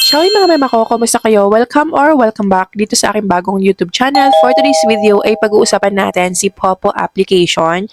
Shawty mga mema ko, kumusta kayo? Welcome back dito sa aking bagong YouTube channel. For today's video ay pag-uusapan natin si Popo application.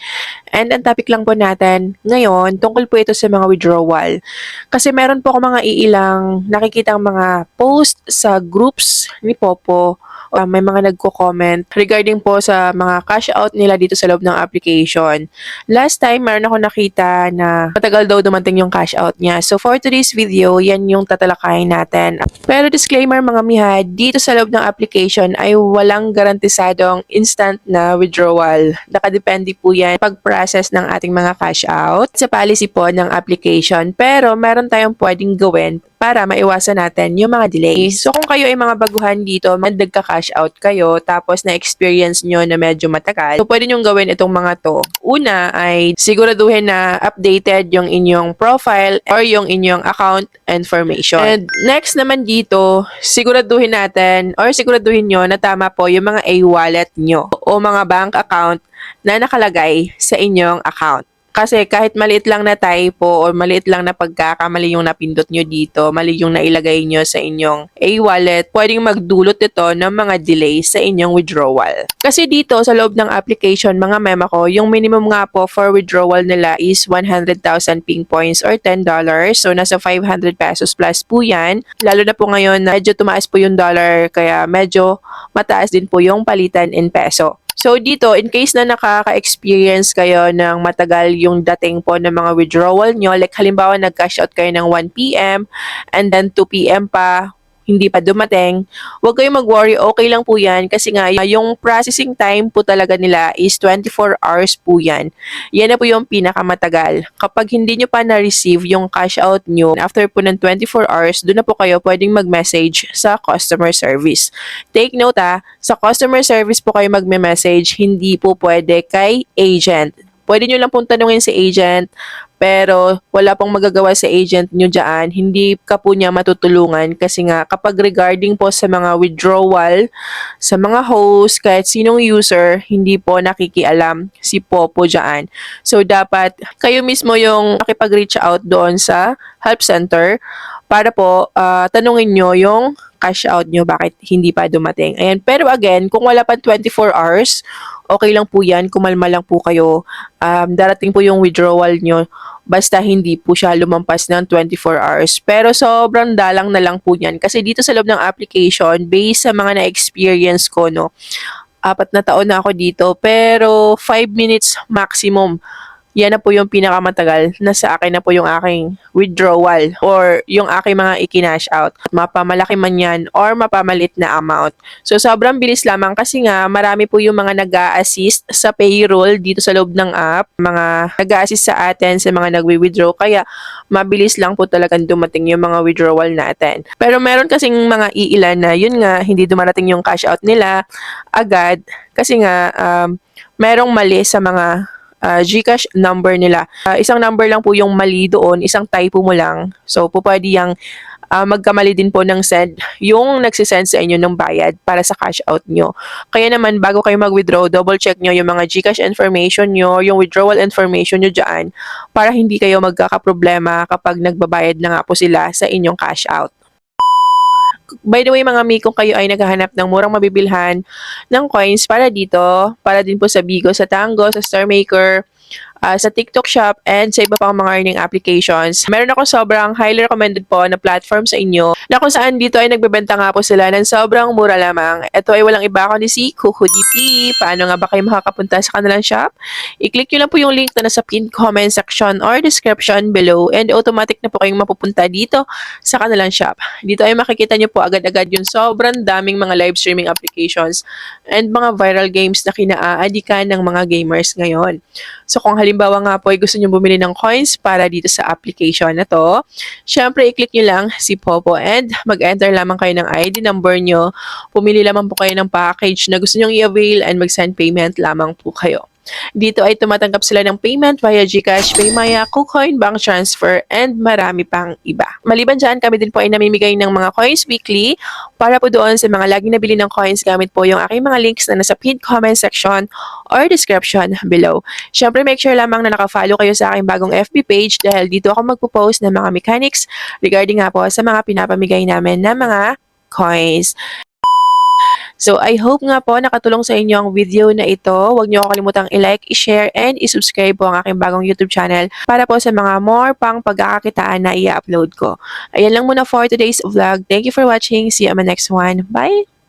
And ang topic lang po natin ngayon, tungkol po ito sa mga withdrawal. Kasi meron po ako mga iilang nakikitang mga post sa groups ni Popo. May mga nagko-comment regarding po sa mga cash out nila dito sa loob ng application. Last time, meron ako nakita na matagal daw dumating yung cash out niya. So for today's video, yan yung tatalakayin natin. Pero disclaimer mga miha, dito sa loob ng application ay walang garantisadong instant na withdrawal. Nakadepende po yan pag-process ng ating mga cash out sa policy po ng application. Pero meron tayong pwedeng gawin para maiwasan natin yung mga delays. So kung kayo ay mga baguhan dito, nagka-cash out kayo, tapos na-experience nyo na medyo matagal, so pwede nyo gawin itong mga to. Una ay siguraduhin na updated yung inyong profile or yung inyong account information. And next naman dito, siguraduhin natin or siguraduhin nyo na tama po yung mga e-wallet nyo o mga bank account na nakalagay sa inyong account. Kasi kahit maliit lang na typo or maliit lang na pagkakamali yung napindot nyo dito, mali yung nailagay nyo sa inyong e-wallet, pwedeng magdulot ito ng mga delay sa inyong withdrawal. Kasi dito sa loob ng application, mga mema ko, yung minimum nga po for withdrawal nila is 100,000 ping points or $10. So nasa 500 pesos plus po yan. Lalo na po ngayon na medyo tumaas po yung dollar, kaya medyo mataas din po yung palitan in peso. So dito, in case na nakaka-experience kayo ng matagal yung dating po ng mga withdrawal nyo, like halimbawa nag-cash out kayo ng 1 p.m. and then 2 p.m. pa, hindi pa dumating, huwag kayong mag-worry, okay lang po yan kasi nga yung processing time po talaga nila is 24 hours po yan. Yan na po yung pinakamatagal. Kapag hindi nyo pa na-receive yung cash out nyo, after po ng 24 hours, doon na po kayo pwedeng mag-message sa customer service. Take note sa customer service po kayo magme-message, hindi po pwede kay agent. Pwede nyo lang pong tanungin si agent, pero wala pong magagawa sa agent nyo dyan. Hindi ka po niya matutulungan kasi nga kapag regarding po sa mga withdrawal, sa mga host, kahit sinong user, hindi po nakikialam si Popo dyan. So dapat kayo mismo yung makipag-reach out doon sa help center para po tanungin nyo yung cash out nyo, bakit hindi pa dumating. Ayan. Pero again, kung wala pa 24 hours, okay lang po yan, kumalma lang po kayo. Darating po yung withdrawal nyo, basta hindi po siya lumampas ng 24 hours. Pero sobrang dalang na lang po yan. Kasi dito sa loob ng application, based sa mga na-experience ko, no, 4 na taon na ako dito, pero 5 minutes maximum. Yan na po yung pinakamatagal na sa akin na po yung aking withdrawal or yung aking mga i-kinash out. Mapamalaki man yan or mapamalit na amount. So sobrang bilis lamang kasi nga marami po yung mga nag-a-assist sa payroll dito sa loob ng app. Mga nag-a-assist sa atin sa mga nagwi-withdraw. Kaya mabilis lang po talagang dumating yung mga withdrawal natin. Pero meron kasing mga iilan na yun nga hindi dumarating yung cash out nila agad kasi nga merong mali sa mga GCash number nila. Isang number lang po yung mali doon, isang typo mo lang. So, po pwede yung magkamali din po ng send yung nagsisend sa inyo ng bayad para sa cash out nyo. Kaya naman, bago kayo mag-withdraw, double check nyo yung mga GCash information nyo, yung withdrawal information nyo dyan para hindi kayo magkakaproblema kapag nagbabayad na nga po sila sa inyong cash out. By the way mga mi, kung kayo ay naghahanap ng murang mabibilhan ng coins para dito, para din po sa Bigo, sa Tango, sa Star Maker, sa TikTok Shop, and sa iba pang mga earning applications. Meron ako sobrang highly recommended po na platform sa inyo na kung saan dito ay nagbebenta nga po sila ng sobrang mura lamang. Ito ay walang iba kundi si KukuDP. Paano nga ba kayo makakapunta sa kanilang shop? I-click nyo lang po yung link na nasa pinned comment section or description below and automatic na po kayong mapupunta dito sa kanilang shop. Dito ay makikita nyo po agad-agad yung sobrang daming mga live streaming applications and mga viral games na kinaaadikan ng mga gamers ngayon. So kung halimbawa nga po ay gusto nyo bumili ng coins para dito sa application na to, syempre i-click nyo lang si Popo and mag-enter lamang kayo ng ID number nyo. Pumili lamang po kayo ng package na gusto nyong i-avail and mag-send payment lamang po kayo. Dito ay tumatanggap sila ng payment via GCash, Paymaya, KuCoin, bank transfer, and marami pang iba. Maliban dyan, kami din po ay namimigay ng mga coins weekly para po doon sa mga laging nabili ng coins gamit po yung aking mga links na nasa pinned comment section or description below. Syempre, make sure lamang na nakafollow kayo sa aking bagong FB page dahil dito ako magpo-post ng mga mechanics regarding nga po sa mga pinapamigay namin na mga coins. So, I hope nga po nakatulong sa inyo ang video na ito. Huwag niyo kalimutang i-like, i-share, and i-subscribe po ang aking bagong YouTube channel para po sa mga more pang pagkakakitaan na i-upload ko. Ayan lang muna for today's vlog. Thank you for watching. See you on my next one. Bye!